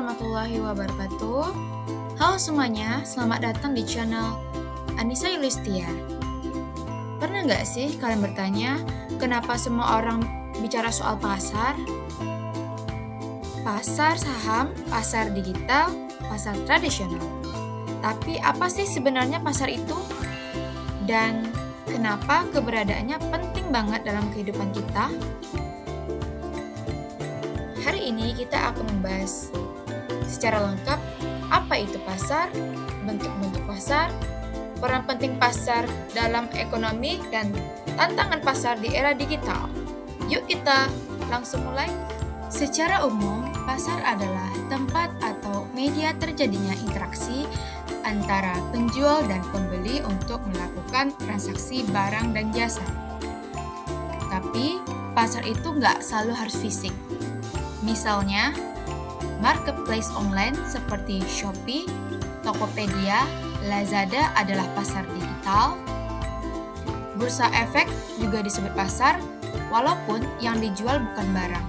warahmatullahi wabarakatuh. Halo semuanya, selamat datang di channel Anissa Yulistia. Pernah nggak sih kalian bertanya, kenapa semua orang bicara soal pasar? Pasar saham, pasar digital, pasar tradisional. Tapi apa sih sebenarnya pasar itu? Dan kenapa keberadaannya penting banget dalam kehidupan kita? Hari ini kita akan membahas secara lengkap apa itu pasar, bentuk-bentuk pasar, peran penting pasar dalam ekonomi, dan tantangan pasar di era digital. Yuk kita langsung mulai. Secara umum, pasar adalah tempat atau media terjadinya interaksi antara penjual dan pembeli untuk melakukan transaksi barang dan jasa. Tapi, pasar itu nggak selalu harus fisik. Misalnya, marketplace online seperti Shopee, Tokopedia, Lazada adalah pasar digital. Bursa efek juga disebut pasar, walaupun yang dijual bukan barang,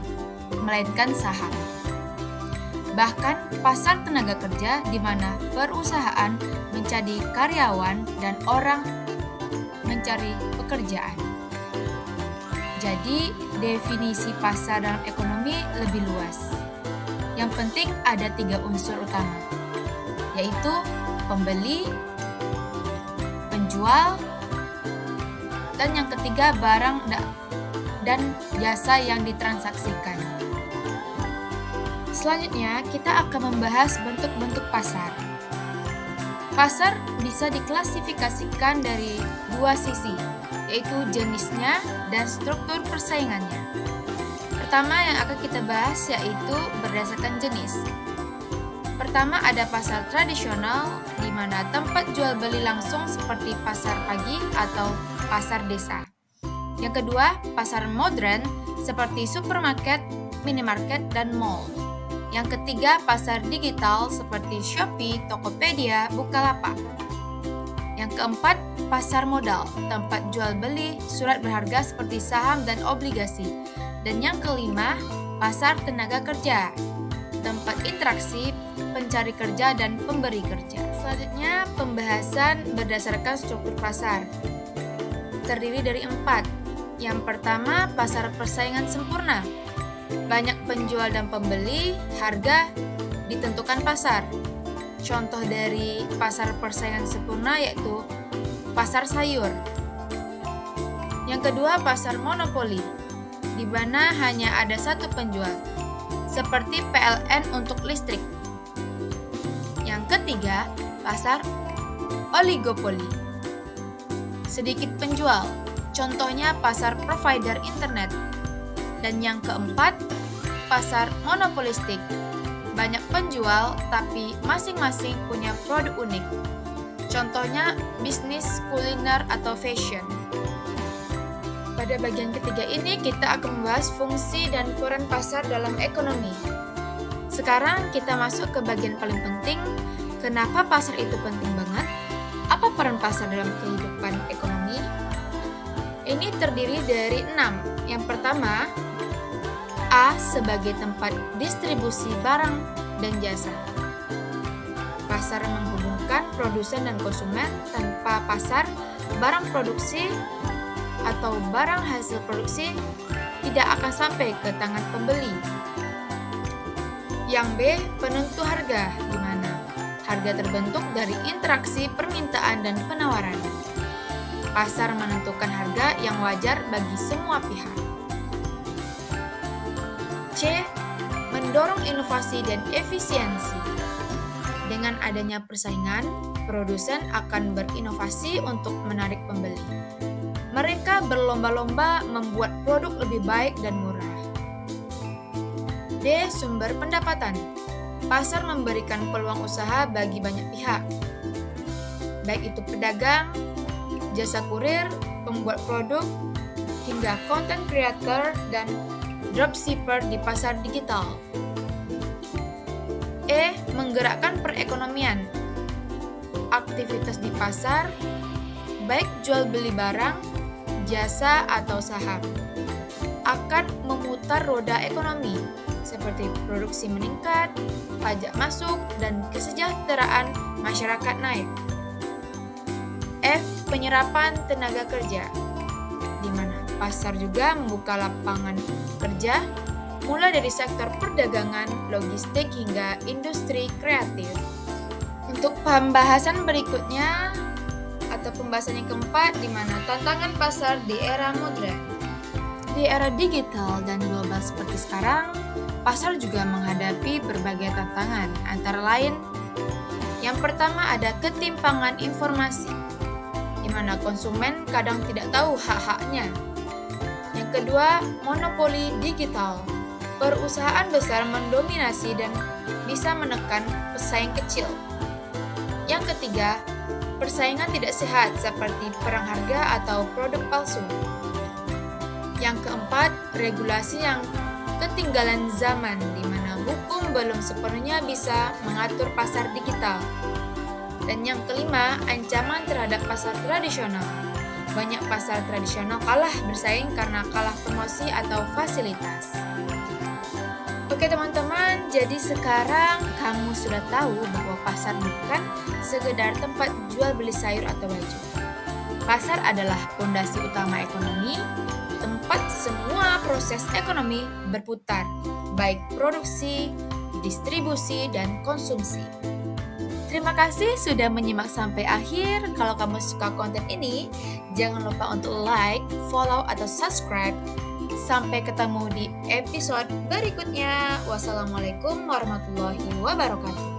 melainkan saham. Bahkan pasar tenaga kerja di mana perusahaan mencari karyawan dan orang mencari pekerjaan. Jadi, definisi pasar dalam ekonomi lebih luas. Yang penting ada 3 unsur utama, yaitu pembeli, penjual, dan yang ketiga barang dan jasa yang ditransaksikan. Selanjutnya, kita akan membahas bentuk-bentuk pasar. Pasar bisa diklasifikasikan dari 2 sisi, yaitu jenisnya dan struktur persaingannya. Pertama yang akan kita bahas yaitu berdasarkan jenis. Pertama ada pasar tradisional, di mana tempat jual beli langsung seperti pasar pagi atau pasar desa. Yang kedua, pasar modern seperti supermarket, minimarket, dan mall. Yang ketiga, pasar digital seperti Shopee, Tokopedia, Bukalapak. Yang keempat, pasar modal, tempat jual beli surat berharga seperti saham dan obligasi. Dan yang kelima, pasar tenaga kerja, tempat interaksi pencari kerja dan pemberi kerja. Selanjutnya, pembahasan berdasarkan struktur pasar. Terdiri dari 4. Yang pertama, pasar persaingan sempurna. Banyak penjual dan pembeli, harga ditentukan pasar. Contoh dari pasar persaingan sempurna yaitu pasar sayur. Yang kedua, pasar monopoli, di mana hanya ada satu penjual, seperti PLN untuk listrik. Yang ketiga, pasar oligopoli. Sedikit penjual, contohnya pasar provider internet. Dan yang keempat, pasar monopolistik. Banyak penjual, tapi masing-masing punya produk unik. Contohnya bisnis kuliner atau fashion. Pada bagian ketiga ini kita akan membahas fungsi dan peran pasar dalam ekonomi. Sekarang kita masuk ke bagian paling penting, kenapa pasar itu penting banget? Apa peran pasar dalam kehidupan ekonomi? Ini terdiri dari 6. Yang pertama, A. Sebagai tempat distribusi barang dan jasa. Pasar menghubungkan produsen dan konsumen. Tanpa pasar, barang produksi atau barang hasil produksi tidak akan sampai ke tangan pembeli. Yang B. Penentu harga, di mana harga terbentuk dari interaksi permintaan dan penawaran. Pasar menentukan harga yang wajar bagi semua pihak. C. Mendorong inovasi dan efisiensi. Dengan adanya persaingan, produsen akan berinovasi untuk menarik pembeli. Mereka berlomba-lomba membuat produk lebih baik dan murah. D. Sumber pendapatan. Pasar memberikan peluang usaha bagi banyak pihak, baik itu pedagang, jasa kurir, pembuat produk, hingga content creator dan dropshipper di pasar digital. E. Menggerakkan perekonomian. Aktivitas di pasar, baik jual beli barang, jasa, atau saham, akan memutar roda ekonomi seperti produksi meningkat, pajak masuk, dan kesejahteraan masyarakat naik. F. Penyerapan tenaga kerja, di mana pasar juga membuka lapangan kerja mulai dari sektor perdagangan, logistik, hingga industri kreatif. Untuk pembahasan berikutnya atau pembahasan yang keempat, di mana tantangan pasar di era modern. Di era digital dan global seperti sekarang, pasar juga menghadapi berbagai tantangan, antara lain yang pertama ada ketimpangan informasi, di mana konsumen kadang tidak tahu hak-haknya. Yang kedua, monopoli digital. Perusahaan besar mendominasi dan bisa menekan pesaing kecil. Yang ketiga, persaingan tidak sehat seperti perang harga atau produk palsu. Yang keempat, regulasi yang ketinggalan zaman, di mana hukum belum sepenuhnya bisa mengatur pasar digital. Dan yang kelima, ancaman terhadap pasar tradisional. Banyak pasar tradisional kalah bersaing karena kalah promosi atau fasilitas. Oke teman-teman, jadi sekarang kamu sudah tahu bahwa pasar bukan sekedar tempat jual beli sayur atau baju. Pasar adalah fondasi utama ekonomi, tempat semua proses ekonomi berputar, baik produksi, distribusi, dan konsumsi. Terima kasih sudah menyimak sampai akhir. Kalau kamu suka konten ini, jangan lupa untuk like, follow, atau subscribe. Sampai ketemu di episode berikutnya. Wassalamualaikum warahmatullahi wabarakatuh.